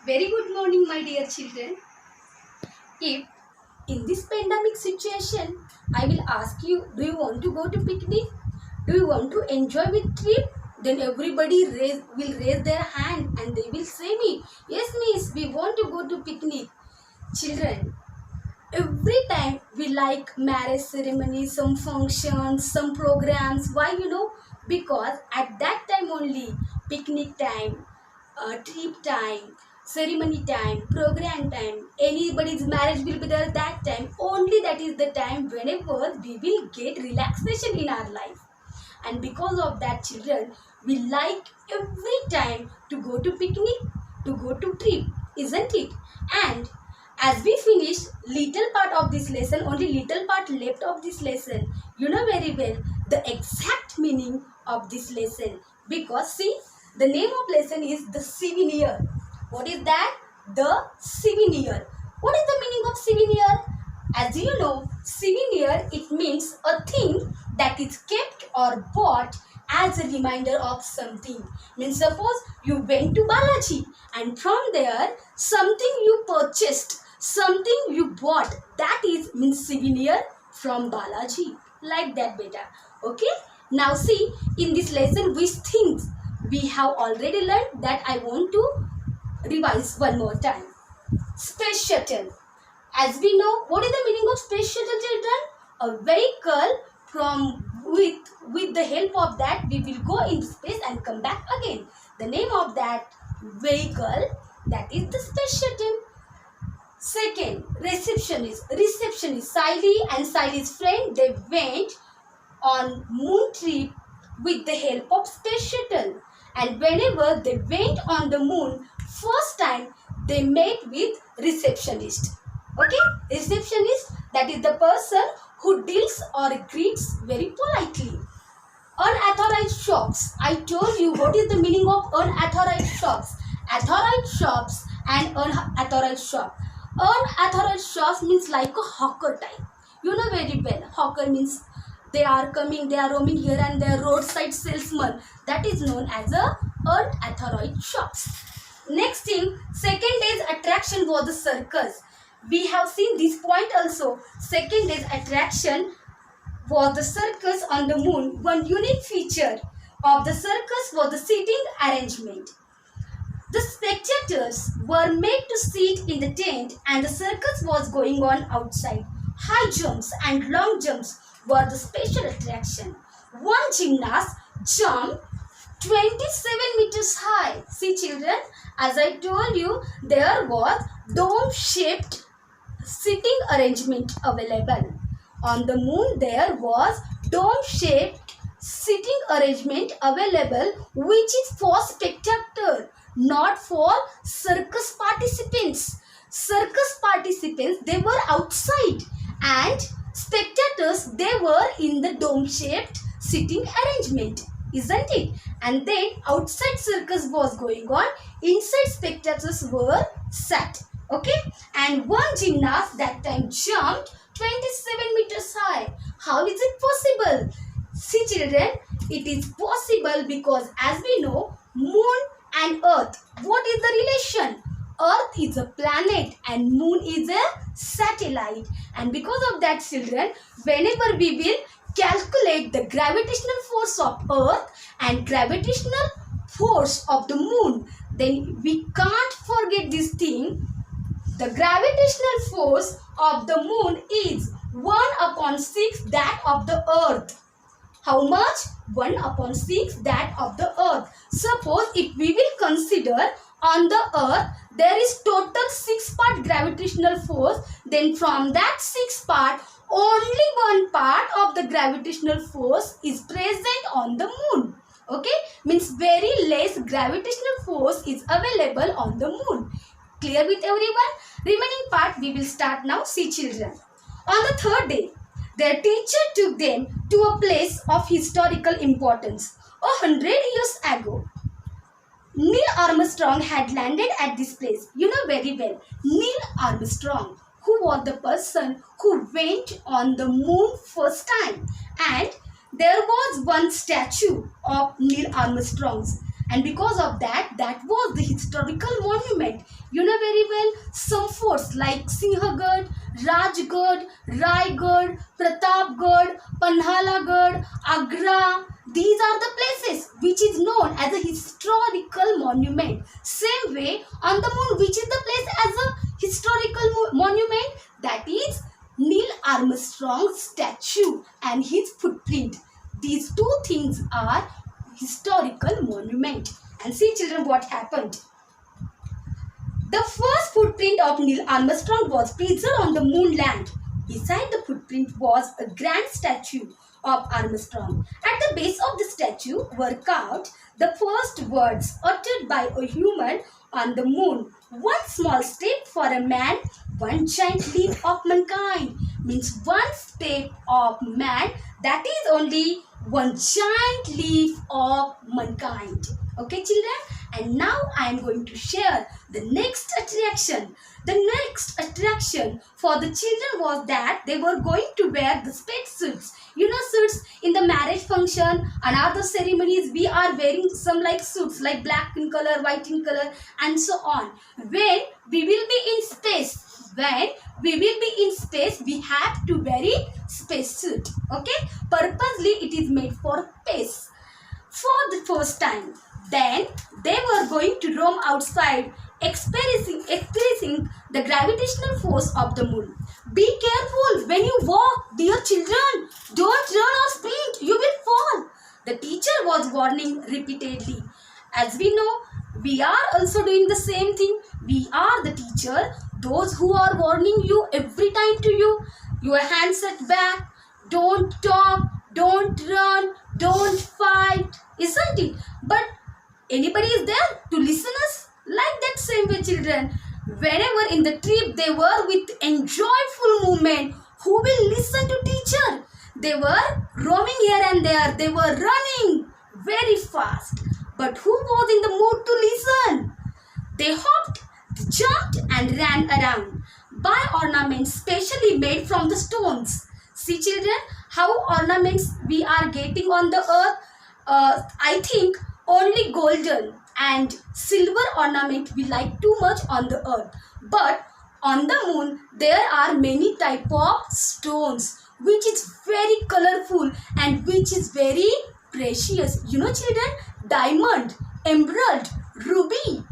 Very good morning, my dear children. If in this pandemic situation, I will ask you, do you want to go to picnic? Do you want to enjoy with trip? Then everybody will raise their hand and they will say me, yes miss, we want to go to picnic. Children, every time we like marriage ceremonies, some functions, some programs. Why Because at that time only, picnic time, trip time, ceremony time, program time, anybody's marriage will be there that time. Only that is the time whenever we will get relaxation in our life. And because of that, children, we like every time to go to picnic, to go to trip, isn't it? And as we finish little part of this lesson, only little part left of this lesson, you know very well the exact meaning of this lesson. Because see, the name of lesson is the souvenir. What is that? The souvenir. What is the meaning of souvenir? As you know, souvenir, it means a thing that is kept or bought as a reminder of something. Means suppose you went to Balaji and from there something you purchased, something you bought, that is means souvenir from Balaji. Like that, beta. Okay? Now see, in this lesson which things we have already learned, that I want to revise one more time. Space shuttle. As we know, what is the meaning of space shuttle, children? A vehicle from with the help of that we will go into space and come back again. The name of that vehicle, that is the space shuttle. Second, receptionist. Receptionist. Siley and Siley's friend, they went on moon trip with the help of space shuttle. And whenever they went on the moon, first time they met with receptionist. Okay, receptionist, that is the person who deals or greets very politely. Unauthorized shops. I told you what is the meaning of unauthorized shops. Authorized shops and unauthorized shop. Unauthorized shops means like a hawker type. You know very well. Hawker means they are coming, they are roaming here and there, roadside salesman. That is known as a unauthorized shops. Next thing, second day's attraction was the circus. We have seen this point also. Second day's attraction was the circus on the moon. One unique feature of the circus was the seating arrangement. The spectators were made to sit in the tent and the circus was going on outside. High jumps and long jumps were the special attraction. One gymnast jumped 27 meters high. See children, as I told you, there was dome-shaped sitting arrangement available. On the moon there was dome-shaped sitting arrangement available, which is for spectators, not for circus participants. Circus participants, they were outside and spectators, they were in the dome-shaped sitting arrangement, isn't it? And then outside circus was going on, inside spectators were sat. Okay, and one gymnast that time jumped 27 meters high. How is it possible? See children, it is possible because as we know, moon and earth, what is the relation? Earth is a planet and moon is a satellite. And because of that children, whenever we will calculate the gravitational force of earth and gravitational force of the moon, then we can't forget this thing. The gravitational force of the moon is 1 upon 6 that of the earth. How much? 1 upon 6 that of the earth. Suppose if we will consider on the earth there is total 6 part gravitational force, then from that 6 part only 1 part of the gravitational force is present on the moon. Okay, means very less gravitational force is available on the moon. Clear with everyone? Remaining part we will start now. See children. On the third day, their teacher took them to a place of historical importance. 100 years ago, Neil Armstrong had landed at this place. You know very well, Neil Armstrong, who was the person who went on the moon first time. And there was one statue of Neil Armstrong's. And because of that, that was the historical monument. You know very well, some forts like Sinhagad, Rajgad, Raigad, Pratapgad, Panhalagad, Agra. These are the places which is known as a historical monument. Same way on the moon, which is the place as a historical monument, that is Neil Armstrong's statue and his footprint. These two things are historical monument. And see children what happened. The first footprint of Neil Armstrong was preserved on the moon land. Beside the footprint was a grand statue of Armstrong. At the base of the statue were carved the first words uttered by a human on the moon. One small step for a man, one giant leap of mankind. Means one step of man, that is only one giant leap of mankind. Okay children, and now I am going to share the next attraction. The next attraction for the children was that they were going to wear the suits. You know suits in the marriage function and other ceremonies, we are wearing some like suits like black in color, white in color and so on. When we will be in space, we have to wear a space suit. Okay, purposely it is made for space. For the first time, then they were going to roam outside, experiencing the gravitational force of the moon. Be careful when you walk, dear children. Don't run or sprint, you will fall. The teacher was warning repeatedly. As we know, we are also doing the same thing. We are the teacher, those who are warning you every time to you. Your hands set back, don't talk, don't run, don't fight, isn't it? But anybody is there to listen us? Like that same way children, whenever in the trip they were with enjoyful movement, who will listen to teacher? They were roaming here and there, they were running very fast. But who was in the mood to listen? They hopped, jumped and ran around. By ornaments specially made from the stones. See children, how ornaments we are getting on the earth. I think only golden and silver ornament we like too much on the earth. But on the moon there are many type of stones which is very colorful and which is very precious. You know children, diamond, emerald, ruby,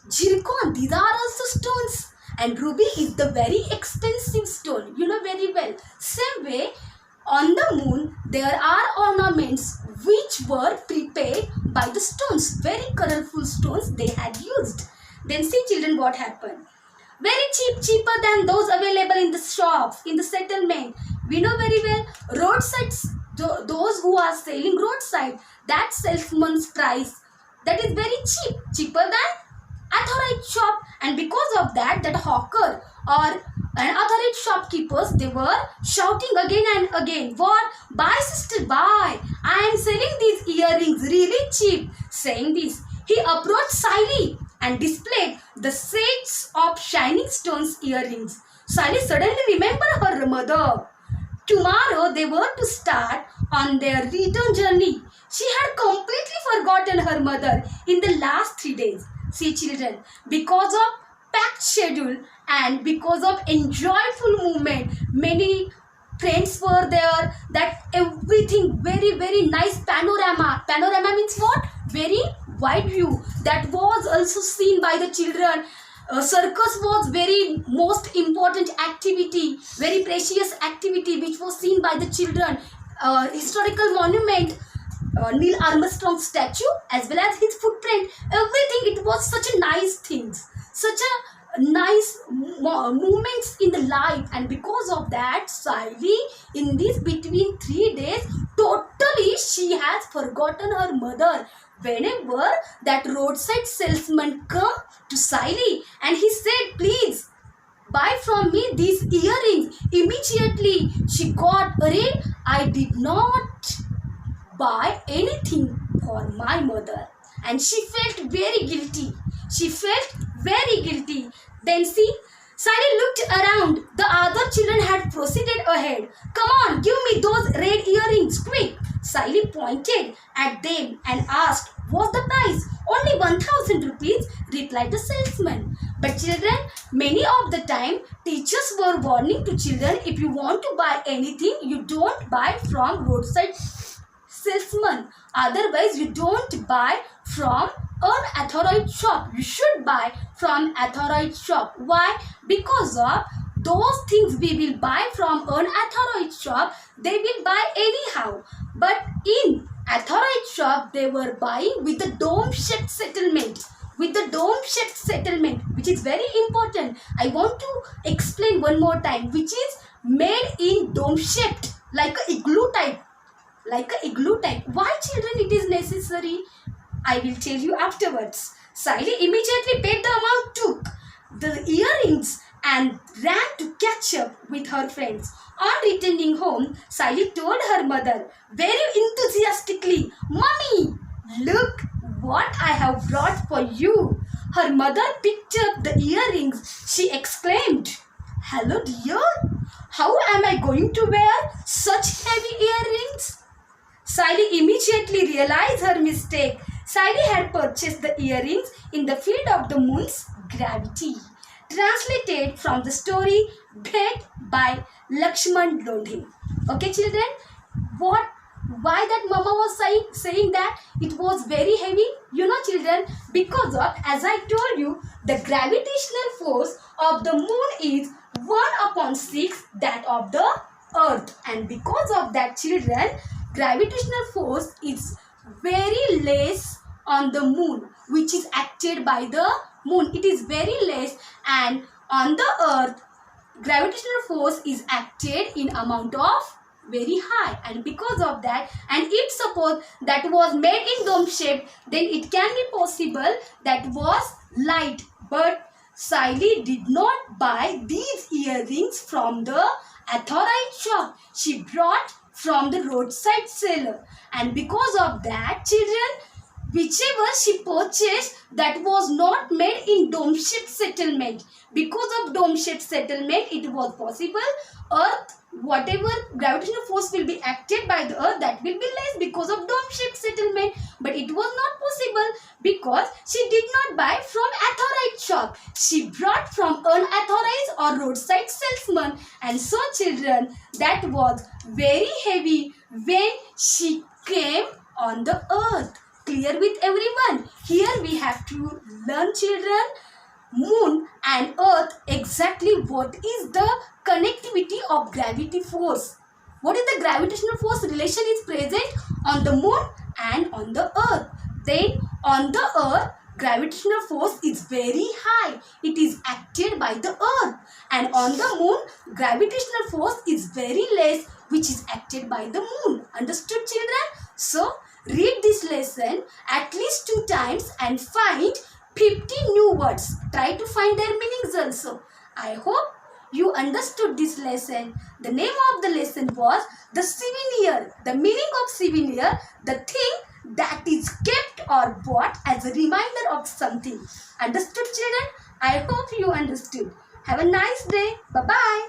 zircon, these are also stones. And ruby is the very expensive stone, you know very well. Same way, on the moon, there are ornaments which were prepared by the stones. Very colorful stones they had used. Then see children what happened. Very cheap, cheaper than those available in the shops, in the settlement. We know very well, roadsides, those who are selling roadside, that salesman's price, that is very cheap, cheaper than authorized shop. And because of that, that hawker or unauthorized shopkeepers, they were shouting again and again, what? Buy sister, buy. I am selling these earrings really cheap. Saying this, he approached Sally and displayed the sets of shining stones earrings. Sally suddenly remembered her mother. Tomorrow they were to start on their return journey. She had completely forgotten her mother in the last 3 days. See children, because of packed schedule and because of enjoyful movement, many friends were there, that everything very nice panorama. Panorama means what? Very wide view. That was also seen by the children. Circus was very most important activity, very precious activity which was seen by the children. Historical monument, Neil Armstrong statue as well as his footprint, everything, it was such a nice things, such a nice moments in the life. And because of that, Sally in this between 3 days, totally she has forgotten her mother. Whenever that roadside salesman come to Sally and he said, please buy from me these earrings, immediately she got, I did not buy anything for my mother. And she felt very guilty. She felt very guilty. Then see, Sally looked around. The other children had proceeded ahead. Come on, give me those red earrings, quick. Sally pointed at them and asked, what's the price? Only 1,000 rupees. replied the salesman. But children, many of the time teachers were warning to children, if you want to buy anything, you don't buy from roadside salesman. Otherwise, you don't buy from unauthorized shop. You should buy from authorized shop. Why? Because of those things we will buy from unauthorized shop, they will buy anyhow. But in authorized shop, they were buying with the dome-shaped settlement. With the dome-shaped settlement, which is very important. I want to explain one more time, which is made in dome-shaped, like a igloo type. Like a igloo type. Why, children, it is necessary? I will tell you afterwards. Sally immediately paid the amount, took the earrings and ran to catch up with her friends. On returning home, Sally told her mother very enthusiastically, "Mommy, look what I have brought for you." Her mother picked up the earrings. She exclaimed, "Hello dear, how am I going to wear such heavy earrings?" Sally immediately realized her mistake. Sally had purchased the earrings in the field of the moon's gravity. Translated from the story Bhed by Lakshman Lodhe. Okay, children, why that mama was saying that it was very heavy? You know, children, because of, as I told you, the gravitational force of the moon is 1/6 that of the earth, and because of that, children, gravitational force is very less on the moon, which is acted by the moon. It is very less, and on the earth, gravitational force is acted in amount of very high, and because of that, and if suppose that was made in dome shape, then it can be possible that was light. But Sally did not buy these earrings from the authorized shop. She brought from the roadside seller, and because of that, children, whichever she purchased, that was not made in dome-shaped settlement. Because of dome-shaped settlement, it was possible earth, whatever gravitational force will be acted by the earth, that will be less because of dome-shaped settlement. But it was not possible because she did not buy from authorized shop. She brought from unauthorized or roadside salesman. And so, children, that was very heavy when she came on the earth. Clear with everyone? Here we have to learn, children, moon and earth, exactly what is the connectivity of gravity force. What is the gravitational force relation is present on the moon and on the earth. Then on the earth, gravitational force is very high. It is acted by the earth. And on the moon, gravitational force is very less, which is acted by the moon. Understood, children? So, read this lesson at least 2 times and find 50 new words. Try to find their meanings also. I hope you understood this lesson. The name of the lesson was the souvenir. The meaning of souvenir, the thing that is kept or bought as a reminder of something. Understood, children? I hope you understood. Have a nice day. Bye-bye.